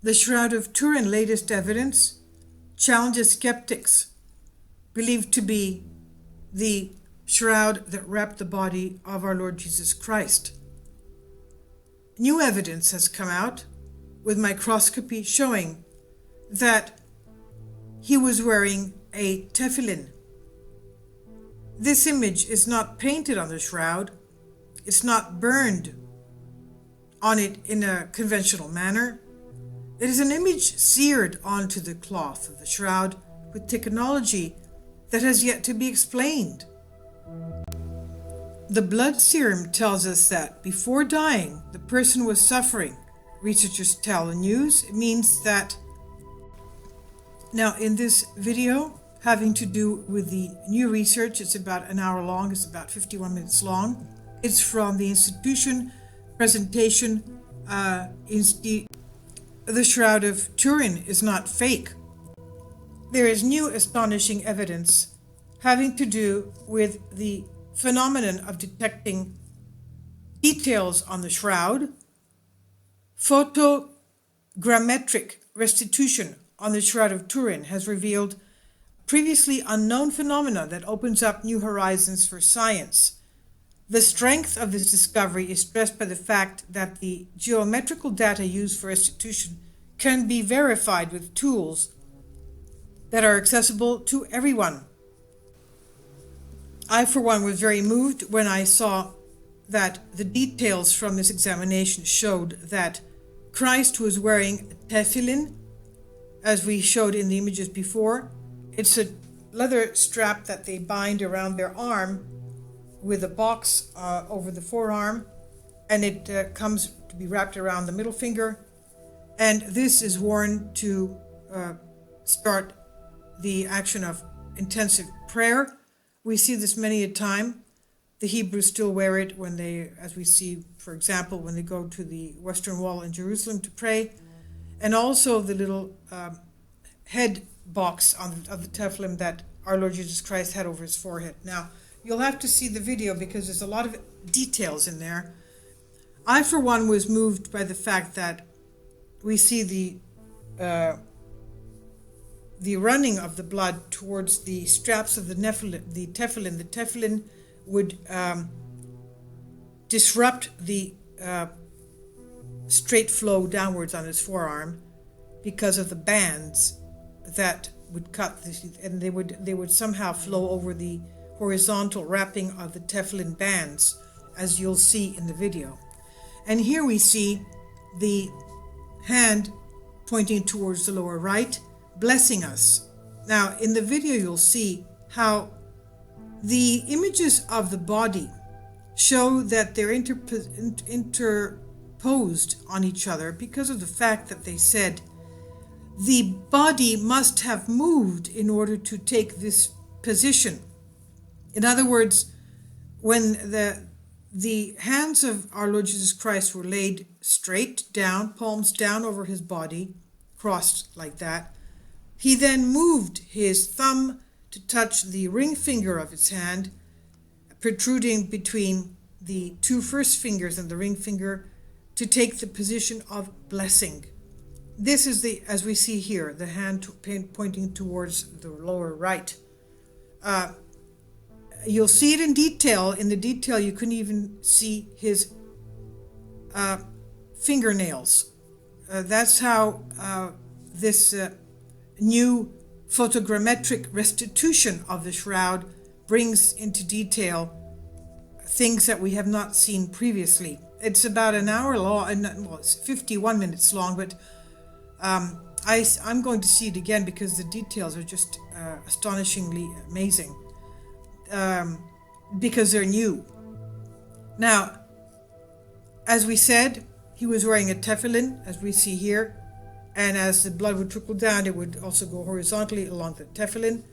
The Shroud of Turin latest evidence challenges skeptics, believed to be the shroud that wrapped the body of our Lord Jesus Christ. New evidence has come out with microscopy showing that he was wearing a tefillin. This image is not painted on the shroud. It's not burned on it in a conventional manner. It is an image seared onto the cloth of the shroud with technology that has yet to be explained. The blood serum tells us that before dying, the person was suffering. Researchers tell the news. It means that. Now, in this video, having to do with the new research, it's about an hour long, it's about 51 minutes long. It's from the institution presentation. The Shroud of Turin is not fake. There is new astonishing evidence having to do with the phenomenon of detecting details on the shroud. Photogrammetric restitution on the Shroud of Turin has revealed previously unknown phenomena that opens up new horizons for science. The strength of this discovery is stressed by the fact that the geometrical data used for restitution can be verified with tools that are accessible to everyone. I, for one, was very moved when I saw that the details from this examination showed that Christ was wearing a tefillin, as we showed in the images before. It's a leather strap that they bind around their arm with a box over the forearm, and it comes to be wrapped around the middle finger. And this is worn to start the action of intensive prayer. We see this many a time. The Hebrews still wear it when they, as we see, for example, when they go to the Western Wall in Jerusalem to pray. And also the little head box of the tefillin that our Lord Jesus Christ had over his forehead. Now, you'll have to see the video because there's a lot of details in there. I, for one, was moved by the fact that we see the running of the blood towards the straps of the tefillin. The tefillin would disrupt the straight flow downwards on his forearm because of the bands that would cut this, and they would somehow flow over the horizontal wrapping of the tefillin bands, as you'll see in the video. And here we see the hand pointing towards the lower right, blessing us. Now, in the video, you'll see how the images of the body show that they're interposed on each other because of the fact that they said the body must have moved in order to take this position. In other words, when the hands of our Lord Jesus Christ were laid straight down, palms down over his body, crossed like that, he then moved his thumb to touch the ring finger of his hand, protruding between the two first fingers and the ring finger, to take the position of blessing. This is as we see here, the hand pointing towards the lower right. You'll see it in detail. In the detail, you can even see his fingernails. That's how this new photogrammetric restitution of the shroud brings into detail things that we have not seen previously. It's about an hour long, well, it's 51 minutes long, but I'm going to see it again because the details are just astonishingly amazing. Because they're new. Now, as we said, he was wearing a tefillin, as we see here, and as the blood would trickle down, it would also go horizontally along the tefillin.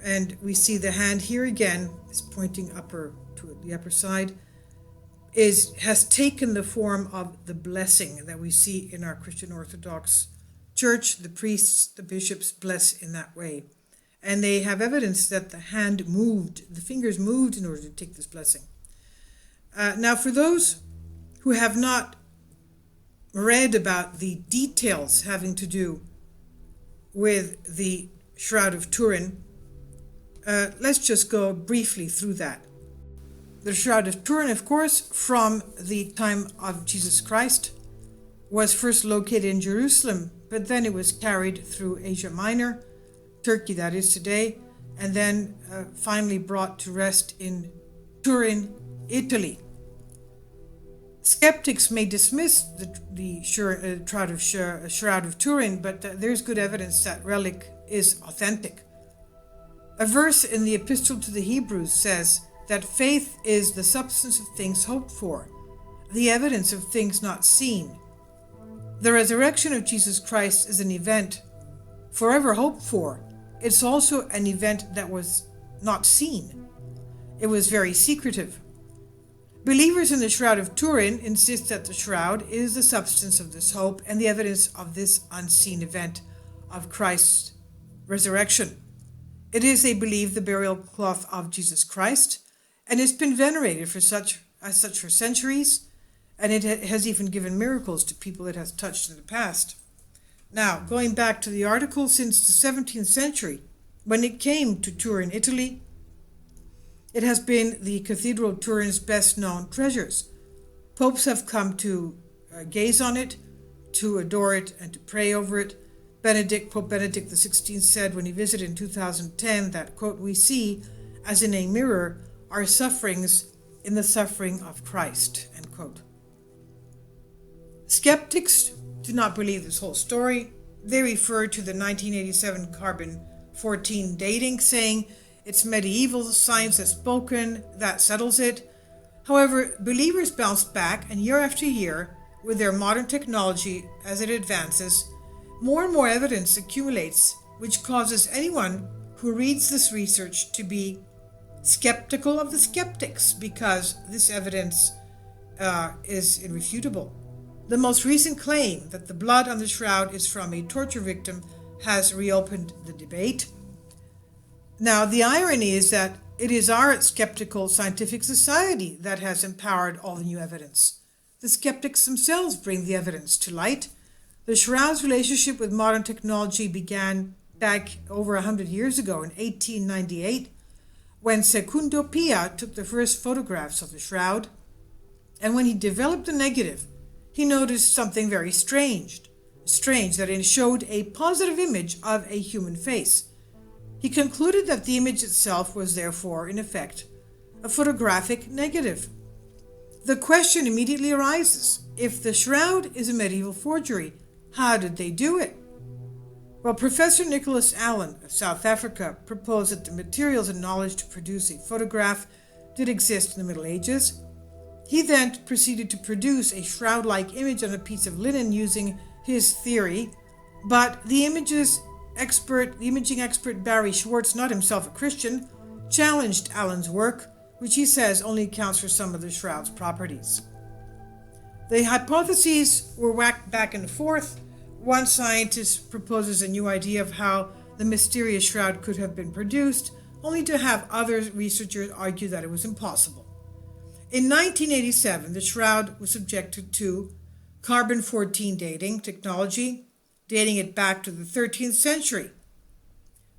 And we see the hand here again is pointing upper to the upper side, has taken the form of the blessing that we see in our Christian Orthodox Church. The priests, the bishops bless in that way. And they have evidence that the hand moved, the fingers moved in order to take this blessing. Now, for those who have not read about the details having to do with the Shroud of Turin, let's just go briefly through that. The Shroud of Turin, of course, from the time of Jesus Christ, was first located in Jerusalem, but then it was carried through Asia Minor, Turkey that is today, and then finally brought to rest in Turin, Italy. Skeptics may dismiss the Shroud of Turin, but there's good evidence that relic is authentic. A verse in the Epistle to the Hebrews says that faith is the substance of things hoped for, the evidence of things not seen. The resurrection of Jesus Christ is an event forever hoped for. It's also an event that was not seen. It was very secretive. Believers in the Shroud of Turin insist that the shroud is the substance of this hope and the evidence of this unseen event of Christ's resurrection. It is, they believe, the burial cloth of Jesus Christ, and it's been venerated for such for centuries, and it has even given miracles to people it has touched in the past. Now, going back to the article, since the 17th century, when it came to Turin, Italy, it has been the Cathedral of Turin's best-known treasures. Popes have come to gaze on it, to adore it, and to pray over it. Pope Benedict XVI said when he visited in 2010 that, quote, "We see, as in a mirror, our sufferings in the suffering of Christ," end quote. Skeptics do not believe this whole story. They refer to the 1987 carbon-14 dating, saying it's medieval, science has spoken, that settles it. However, believers bounce back, and year after year, with their modern technology as it advances, more and more evidence accumulates, which causes anyone who reads this research to be skeptical of the skeptics, because this evidence is irrefutable. The most recent claim that the blood on the shroud is from a torture victim has reopened the debate. Now, the irony is that it is our skeptical scientific society that has empowered all the new evidence. The skeptics themselves bring the evidence to light. The shroud's relationship with modern technology began back over 100 years ago in 1898, when Secundo Pia took the first photographs of the shroud. And when he developed the negative, he noticed something very strange, that it showed a positive image of a human face. He concluded that the image itself was therefore, in effect, a photographic negative. The question immediately arises: if the shroud is a medieval forgery, how did they do it? Well, Professor Nicholas Allen of South Africa proposed that the materials and knowledge to produce a photograph did exist in the Middle Ages. He then proceeded to produce a shroud-like image on a piece of linen using his theory, but the imaging expert Barry Schwartz, not himself a Christian, challenged Allen's work, which he says only accounts for some of the shroud's properties. The hypotheses were whacked back and forth. One scientist proposes a new idea of how the mysterious shroud could have been produced, only to have other researchers argue that it was impossible. In 1987, the shroud was subjected to carbon-14 dating technology, dating it back to the 13th century.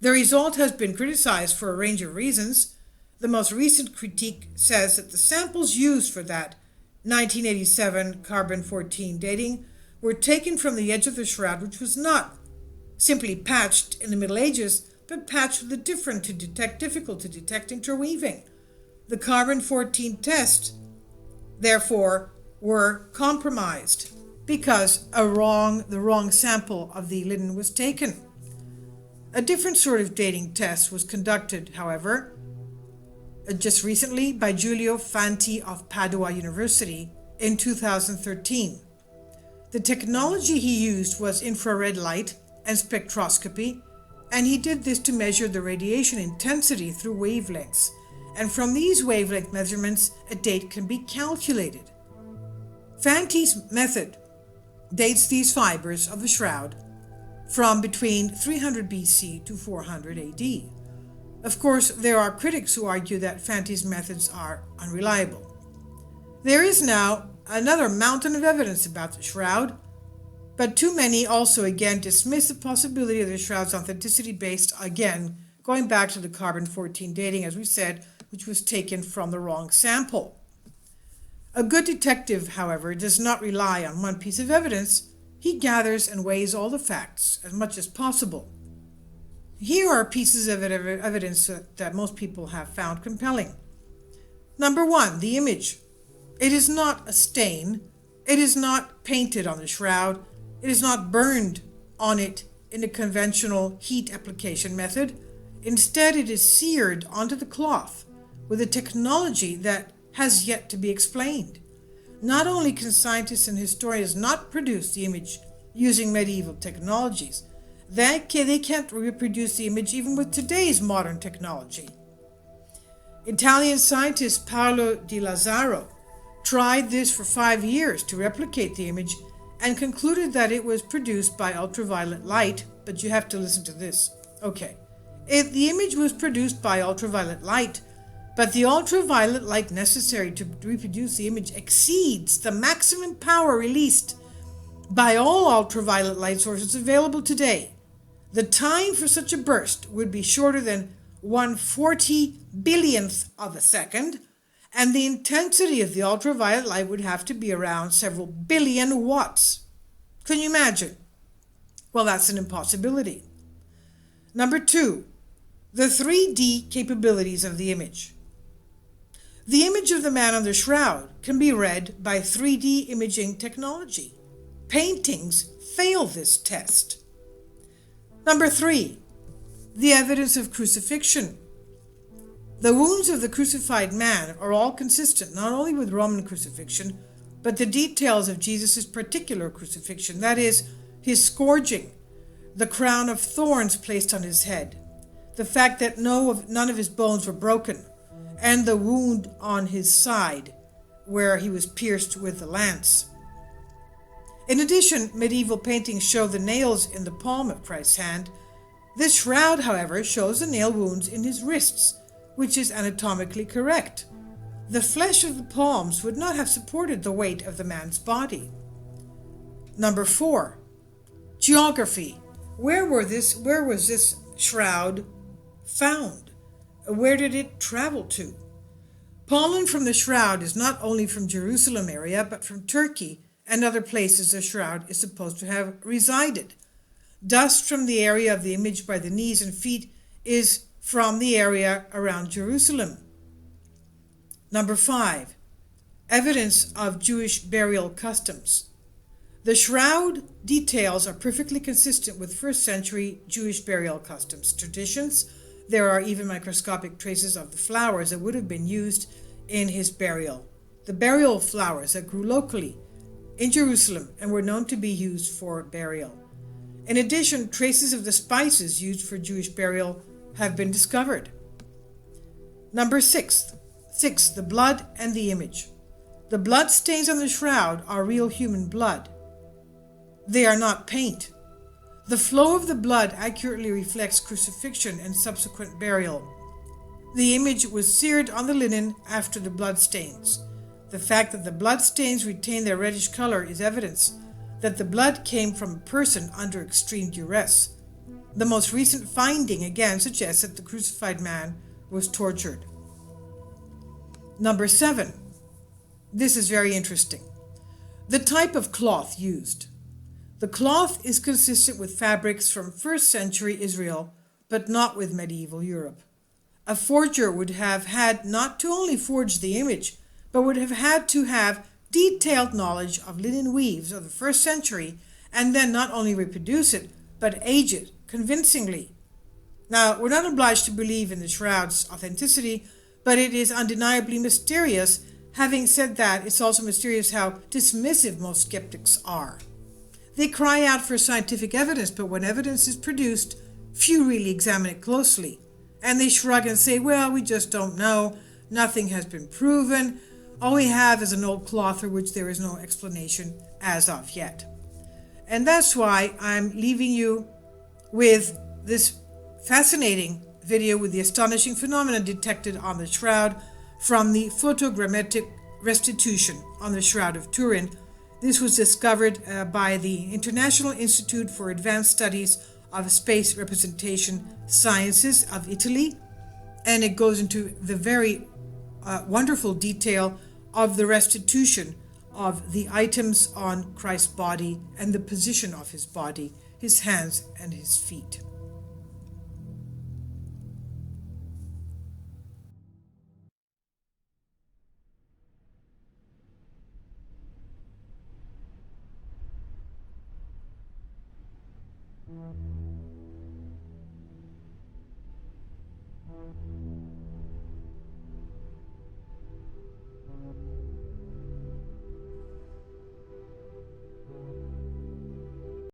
The result has been criticized for a range of reasons. The most recent critique says that the samples used for that 1987 carbon-14 dating were taken from the edge of the shroud, which was not simply patched in the Middle Ages, but patched with a difficult to detect interweaving. The carbon-14 tests, therefore, were compromised because the wrong sample of the linen was taken. A different sort of dating test was conducted, however, just recently by Giulio Fanti of Padua University in 2013. The technology he used was infrared light and spectroscopy, and he did this to measure the radiation intensity through wavelengths. And from these wavelength measurements, a date can be calculated. Fanti's method dates these fibers of the shroud from between 300 BC to 400 AD. Of course, there are critics who argue that Fanti's methods are unreliable. There is now another mountain of evidence about the shroud. But too many also again dismiss the possibility of the shroud's authenticity based, again, going back to the carbon-14 dating, as we said, which was taken from the wrong sample. A good detective, however, does not rely on one piece of evidence. He gathers and weighs all the facts as much as possible. Here are pieces of evidence that most people have found compelling. Number one, the image. It is not a stain. It is not painted on the shroud. It is not burned on it in a conventional heat application method. Instead, it is seared onto the cloth with a technology that has yet to be explained. Not only can scientists and historians not produce the image using medieval technologies, they can't reproduce the image even with today's modern technology. Italian scientist Paolo Di Lazzaro tried this for 5 years to replicate the image and concluded that it was produced by ultraviolet light, but you have to listen to this. Okay, if the image was produced by ultraviolet light, but the ultraviolet light necessary to reproduce the image exceeds the maximum power released by all ultraviolet light sources available today. The time for such a burst would be shorter than 1/40 billionth of a second, and the intensity of the ultraviolet light would have to be around several billion watts. Can you imagine? Well, that's an impossibility. Number two, the 3D capabilities of the image. The image of the man on the shroud can be read by 3D imaging technology. Paintings fail this test. Number three, the evidence of crucifixion. The wounds of the crucified man are all consistent not only with Roman crucifixion, but the details of Jesus' particular crucifixion, that is, his scourging, the crown of thorns placed on his head, the fact that none of his bones were broken, and the wound on his side where he was pierced with a lance. In addition, medieval paintings show the nails in the palm of Christ's hand. This shroud, however, shows the nail wounds in his wrists, which is anatomically correct. The flesh of the palms would not have supported the weight of the man's body. Number four, geography. Where was this shroud found? Where did it travel to? Pollen from the shroud is not only from Jerusalem area, but from Turkey and other places the shroud is supposed to have resided. Dust from the area of the image by the knees and feet is from the area around Jerusalem. Number five, evidence of Jewish burial customs. The shroud details are perfectly consistent with first century Jewish burial customs, traditions. There are even microscopic traces of the flowers that would have been used in his burial. The burial flowers that grew locally in Jerusalem and were known to be used for burial. In addition, traces of the spices used for Jewish burial have been discovered. Number six, the blood and the image. The blood stains on the shroud are real human blood. They are not paint. The flow of the blood accurately reflects crucifixion and subsequent burial. The image was seared on the linen after the blood stains. The fact that the blood stains retain their reddish color is evidence that the blood came from a person under extreme duress. The most recent finding again suggests that the crucified man was tortured. Number seven. This is very interesting. The type of cloth used. The cloth is consistent with fabrics from first century Israel, but not with medieval Europe. A forger would have had not to only forge the image, but would have had to have detailed knowledge of linen weaves of the first century, and then not only reproduce it, but age it convincingly. Now, we're not obliged to believe in the shroud's authenticity, but it is undeniably mysterious. Having said that, it's also mysterious how dismissive most skeptics are. They cry out for scientific evidence, but when evidence is produced, few really examine it closely. And they shrug and say, well, we just don't know. Nothing has been proven. All we have is an old cloth for which there is no explanation as of yet. And that's why I'm leaving you with this fascinating video with the astonishing phenomena detected on the shroud from the photogrammetric restitution on the Shroud of Turin. This was discovered by the International Institute for Advanced Studies of Space Representation Sciences of Italy, and it goes into the very wonderful detail of the restitution of the items on Christ's body and the position of his body, his hands and his feet.